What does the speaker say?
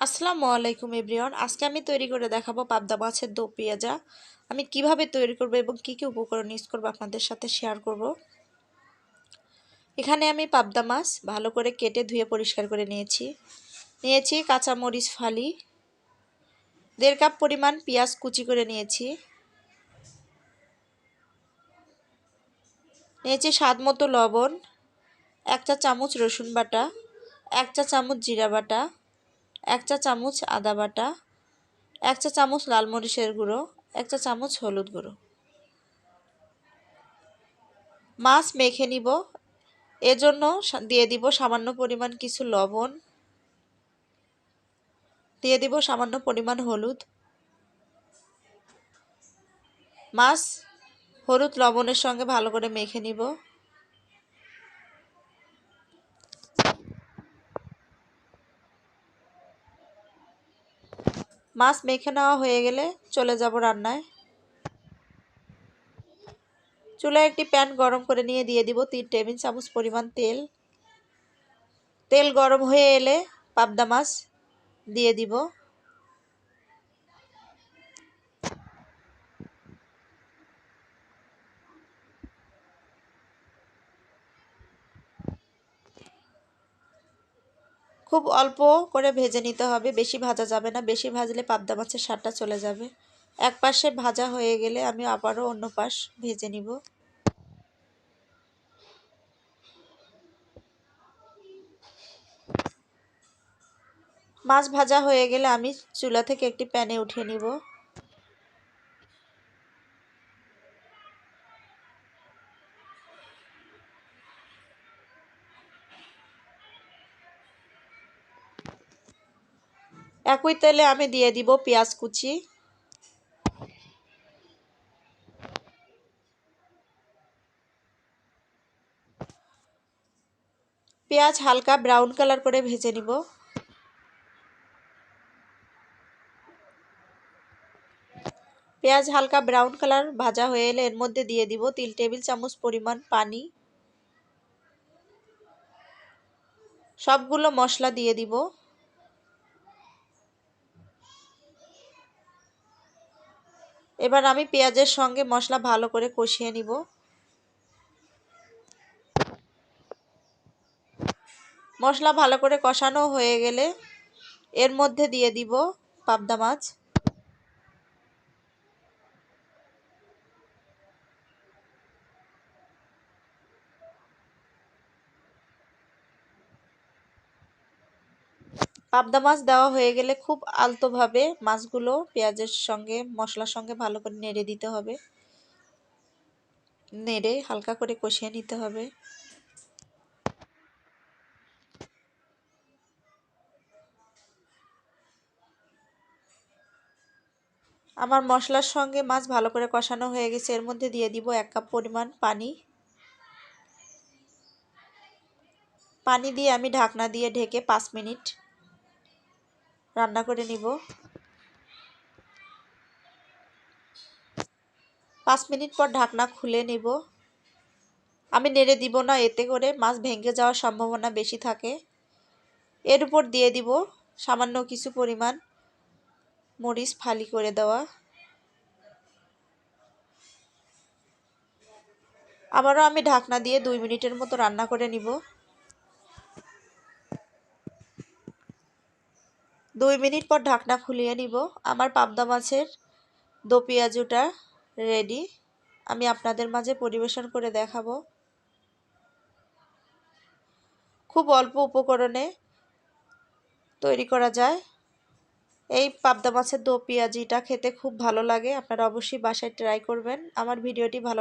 আসসালামু আলাইকুম এভরিওয়ান। আজকে আমি তৈরি করে দেখাবো পাবদা মাছের দো পেঁয়াজা। আমি কিভাবে তৈরি করব এবং কি কি উপকরণ ইউজ করব আপনাদের সাথে শেয়ার করব। এখানে আমি পাবদা মাছ ভালো করে কেটে ধুয়ে পরিষ্কার করে নিয়েছি কাঁচা মরিচ ফালি, 1.5 কাপ পরিমাণ পেঁয়াজ কুচি করে নিয়েছি স্বাদ মতো লবণ, 1 চা চামচ রসুন বাটা, 1 চা চামচ জিরা বাটা, 1 চা চামচ আদা বাটা, 1 চা চামচ লাল মরিচের গুঁড়ো, 1 চা চামচ হলুদ গুঁড়ো। মাছ মেখে নিব, এজন্য দিয়ে দিব সামান্য পরিমাণ কিছু লবণ, দিয়ে দিব সামান্য পরিমাণ হলুদ। মাছ হলুদ লবণের সঙ্গে ভালো করে মেখে নিব। মাছ মেখে নেওয়া হয়ে গেলে চলে যাব রান্নায়। চুলায় একটি প্যান গরম করে নিয়ে দিয়ে দিব 3 টেবিল চামচ পরিমাণ তেল। তেল গরম হয়ে এলে পাবদা মাছ দিয়ে দিব। খুব অল্প করে ভেজে নিতে হবে, বেশি ভাজা যাবে না, বেশি ভাজলে পাবদা মাছের স্বাদটা চলে যাবে। এক পাশে ভাজা হয়ে গেলে আমি আবারও অন্য পাশ ভেজে নিব। মাছ ভাজা হয়ে গেলে আমি চুলা থেকে একটি প্যানে উঠিয়ে নিব। একই তেলে আমি দিয়ে দিব পেঁয়াজ কুচি, পেঁয়াজ হালকা ব্রাউন কালার করে ভেজে নিব। পেঁয়াজ হালকা ব্রাউন কালার ভাজা হয়ে এলে এর মধ্যে দিয়ে দিব 3 টেবিল চামচ পরিমাণ পানি। সবগুলো মশলা দিয়ে দিব। এবার আমি পেঁয়াজের সঙ্গে মশলা ভালো করে কষিয়ে নিব। মশলা ভালো করে কষানো হয়ে গেলে এর মধ্যে দিয়ে দিব পাবদা মাছ। পাবদা মাছ দেওয়া হয়ে গেলে খুব আলতোভাবে মাছগুলো পেঁয়াজের সঙ্গে মশলার সঙ্গে ভালো করে নেড়ে দিতে হবে। নেড়ে হালকা করে কষিয়ে নিতে হবে। আমার মশলার সঙ্গে মাছ ভালো করে কষানো হয়ে গেছে, এর মধ্যে দিয়ে দিব 1 কাপ পরিমাণ পানি। পানি দিয়ে আমি ঢাকনা দিয়ে ঢেকে 5 মিনিট রান্না করে নিব। 5 মিনিট পর ঢাকনা খুলে নিব। আমি নেড়ে দিব না, এতে করে মাছ ভেঙে যাওয়ার সম্ভাবনা বেশি থাকে। এর উপর দিয়ে দিব সামান্য কিছু পরিমাণ মরিচ ফালি করে দেওয়া। আবারও আমি ঢাকনা দিয়ে 2 মিনিটের মতো রান্না করে নিব। 2 মিনিট পর ঢাকনা খুলিয়ে নিব। আমার পাবদা মাছের দো পেঁয়াজুটা রেডি। আমি আপনাদের মাঝে পরিবেশন করে দেখাবো। খুব অল্প উপকরণে তৈরি করা যায়। এই পাবদা মাছের দো পেঁয়াজিটা খেতে খুব ভালো লাগে। আপনারা অবশ্যই বাসায় ট্রাই করবেন। আমার ভিডিওটি ভালো